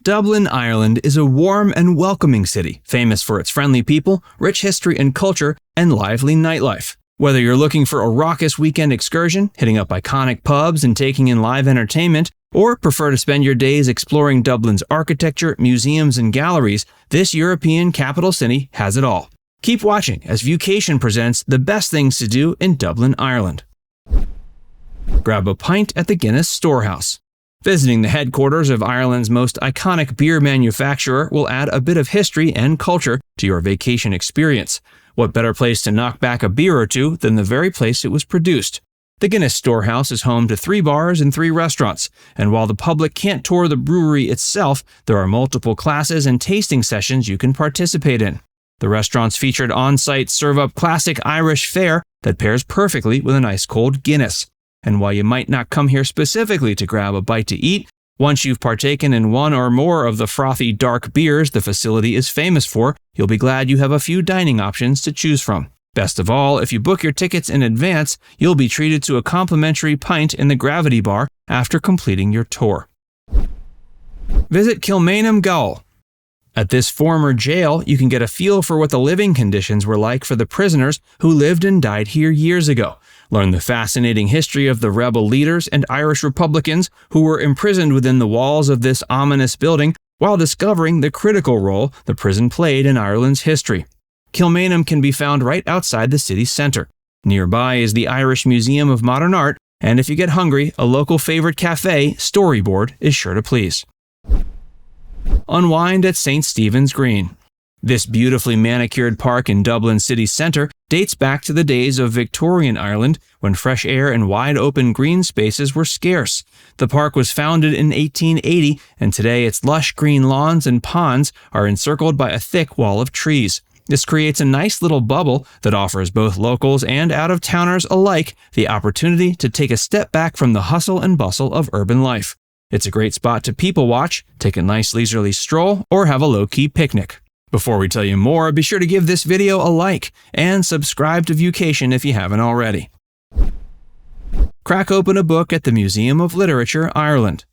Dublin, Ireland is a warm and welcoming city, famous for its friendly people, rich history and culture, and lively nightlife. Whether you're looking for a raucous weekend excursion, hitting up iconic pubs and taking in live entertainment, or prefer to spend your days exploring Dublin's architecture, museums, and galleries, this European capital city has it all. Keep watching as Viewcation presents the best things to do in Dublin, Ireland. Grab a pint at the Guinness Storehouse. Visiting the headquarters of Ireland's most iconic beer manufacturer will add a bit of history and culture to your vacation experience. What better place to knock back a beer or two than the very place it was produced? The Guinness Storehouse is home to 3 bars and 3 restaurants, and while the public can't tour the brewery itself, there are multiple classes and tasting sessions you can participate in. The restaurants featured on-site serve-up classic Irish fare that pairs perfectly with an ice-cold Guinness. And while you might not come here specifically to grab a bite to eat, once you've partaken in one or more of the frothy dark beers the facility is famous for, you'll be glad you have a few dining options to choose from. Best of all, if you book your tickets in advance, you'll be treated to a complimentary pint in the Gravity Bar after completing your tour. Visit Kilmainham, Gaol. At this former jail, you can get a feel for what the living conditions were like for the prisoners who lived and died here years ago. Learn the fascinating history of the rebel leaders and Irish Republicans who were imprisoned within the walls of this ominous building while discovering the critical role the prison played in Ireland's history. Kilmainham can be found right outside the city centre. Nearby is the Irish Museum of Modern Art, and if you get hungry, a local favorite cafe, Storyboard, is sure to please. Unwind at St. Stephen's Green. This beautifully manicured park in Dublin city centre dates back to the days of Victorian Ireland when fresh air and wide-open green spaces were scarce. The park was founded in 1880, and today its lush green lawns and ponds are encircled by a thick wall of trees. This creates a nice little bubble that offers both locals and out-of-towners alike the opportunity to take a step back from the hustle and bustle of urban life. It's a great spot to people watch, take a nice leisurely stroll, or have a low-key picnic. Before we tell you more, be sure to give this video a like and subscribe to Viewcation if you haven't already. Crack open a book at the Museum of Literature, Ireland.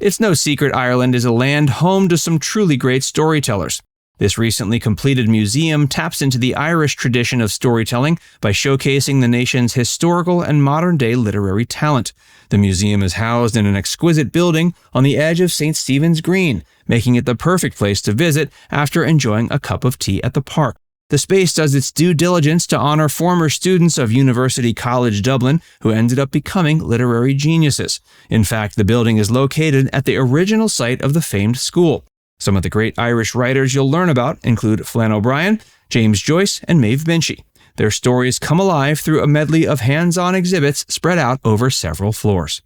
It's no secret Ireland is a land home to some truly great storytellers. This recently completed museum taps into the Irish tradition of storytelling by showcasing the nation's historical and modern-day literary talent. The museum is housed in an exquisite building on the edge of St. Stephen's Green, making it the perfect place to visit after enjoying a cup of tea at the park. The space does its due diligence to honor former students of University College Dublin who ended up becoming literary geniuses. In fact, the building is located at the original site of the famed school. Some of the great Irish writers you'll learn about include Flann O'Brien, James Joyce, and Maeve Binchy. Their stories come alive through a medley of hands-on exhibits spread out over several floors.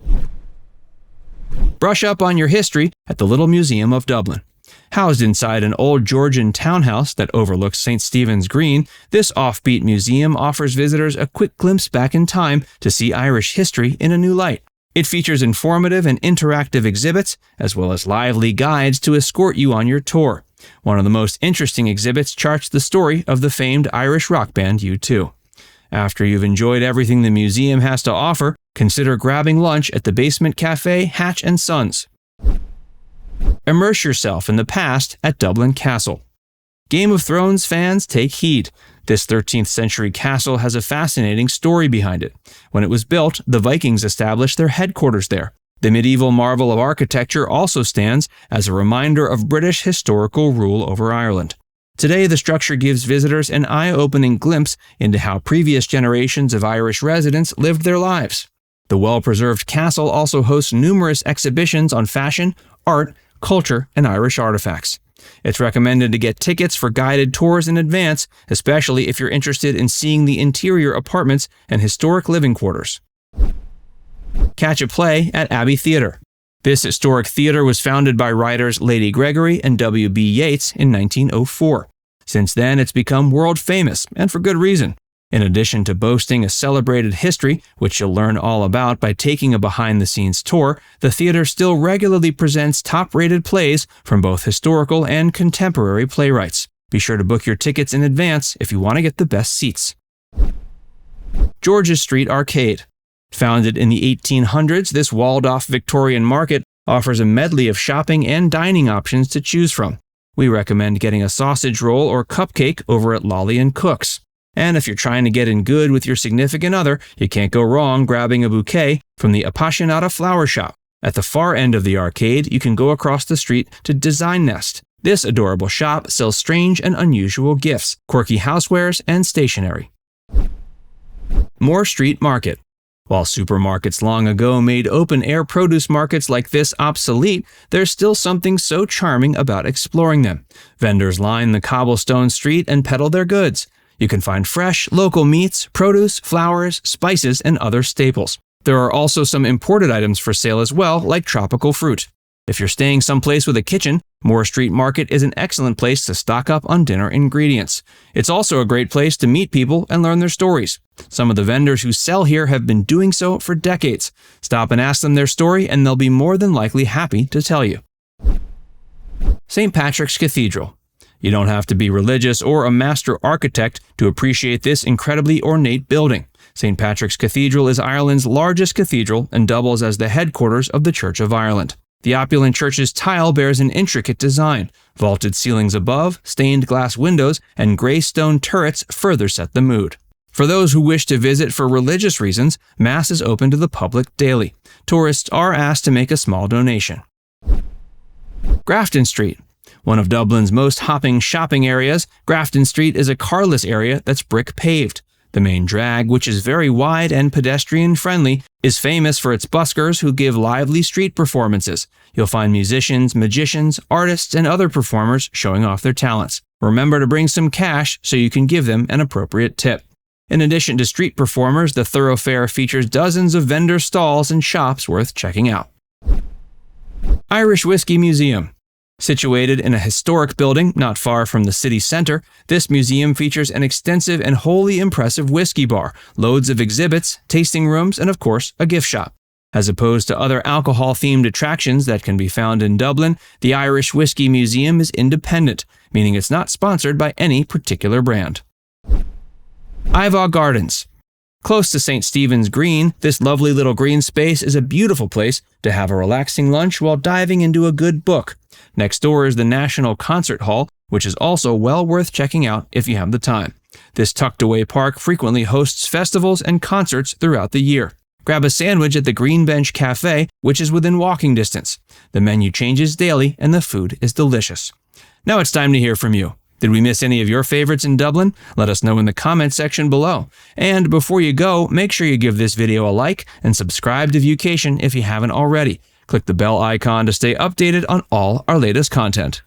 Brush up on your history at the Little Museum of Dublin. Housed inside an old Georgian townhouse that overlooks St. Stephen's Green, this offbeat museum offers visitors a quick glimpse back in time to see Irish history in a new light. It features informative and interactive exhibits, as well as lively guides to escort you on your tour. One of the most interesting exhibits charts the story of the famed Irish rock band U2. After you've enjoyed everything the museum has to offer, consider grabbing lunch at the basement cafe Hatch & Sons. Immerse yourself in the past at Dublin Castle. Game of Thrones fans, take heed. This 13th century castle has a fascinating story behind it. When it was built, the Vikings established their headquarters there. The medieval marvel of architecture also stands as a reminder of British historical rule over Ireland. Today, the structure gives visitors an eye-opening glimpse into how previous generations of Irish residents lived their lives. The well-preserved castle also hosts numerous exhibitions on fashion, art, culture, and Irish artifacts. It's recommended to get tickets for guided tours in advance, especially if you're interested in seeing the interior apartments and historic living quarters. Catch a play at Abbey Theatre. This historic theatre was founded by writers Lady Gregory and W.B. Yeats in 1904. Since then, it's become world famous, and for good reason. In addition to boasting a celebrated history, which you'll learn all about by taking a behind-the-scenes tour, the theater still regularly presents top-rated plays from both historical and contemporary playwrights. Be sure to book your tickets in advance if you want to get the best seats. George's Street Arcade. Founded in the 1800s, this walled-off Victorian market offers a medley of shopping and dining options to choose from. We recommend getting a sausage roll or cupcake over at Lolly & Cook's. And if you're trying to get in good with your significant other, you can't go wrong grabbing a bouquet from the Appassionata Flower Shop. At the far end of the arcade, you can go across the street to Design Nest. This adorable shop sells strange and unusual gifts, quirky housewares, and stationery. Moore Street Market. While supermarkets long ago made open-air produce markets like this obsolete, there's still something so charming about exploring them. Vendors line the cobblestone street and peddle their goods. You can find fresh, local meats, produce, flowers, spices, and other staples. There are also some imported items for sale as well, like tropical fruit. If you're staying someplace with a kitchen, Moore Street Market is an excellent place to stock up on dinner ingredients. It's also a great place to meet people and learn their stories. Some of the vendors who sell here have been doing so for decades. Stop and ask them their story, and they'll be more than likely happy to tell you. St. Patrick's Cathedral. You don't have to be religious or a master architect to appreciate this incredibly ornate building. St. Patrick's Cathedral is Ireland's largest cathedral and doubles as the headquarters of the Church of Ireland. The opulent church's tile bears an intricate design. Vaulted ceilings above, stained glass windows, and gray stone turrets further set the mood. For those who wish to visit for religious reasons, Mass is open to the public daily. Tourists are asked to make a small donation. Grafton Street. One of Dublin's most hopping shopping areas, Grafton Street is a carless area that's brick paved. The main drag, which is very wide and pedestrian-friendly, is famous for its buskers who give lively street performances. You'll find musicians, magicians, artists, and other performers showing off their talents. Remember to bring some cash so you can give them an appropriate tip. In addition to street performers, the thoroughfare features dozens of vendor stalls and shops worth checking out. Irish Whiskey Museum. Situated in a historic building not far from the city center, this museum features an extensive and wholly impressive whiskey bar, loads of exhibits, tasting rooms, and of course, a gift shop. As opposed to other alcohol-themed attractions that can be found in Dublin, the Irish Whiskey Museum is independent, meaning it's not sponsored by any particular brand. Iveagh Gardens. Close to St. Stephen's Green, this lovely little green space is a beautiful place to have a relaxing lunch while diving into a good book. Next door is the National Concert Hall, which is also well worth checking out if you have the time. This tucked-away park frequently hosts festivals and concerts throughout the year. Grab a sandwich at the Green Bench Cafe, which is within walking distance. The menu changes daily and the food is delicious. Now it's time to hear from you. Did we miss any of your favorites in Dublin? Let us know in the comment section below. And before you go, make sure you give this video a like and subscribe to Viewcation if you haven't already. Click the bell icon to stay updated on all our latest content.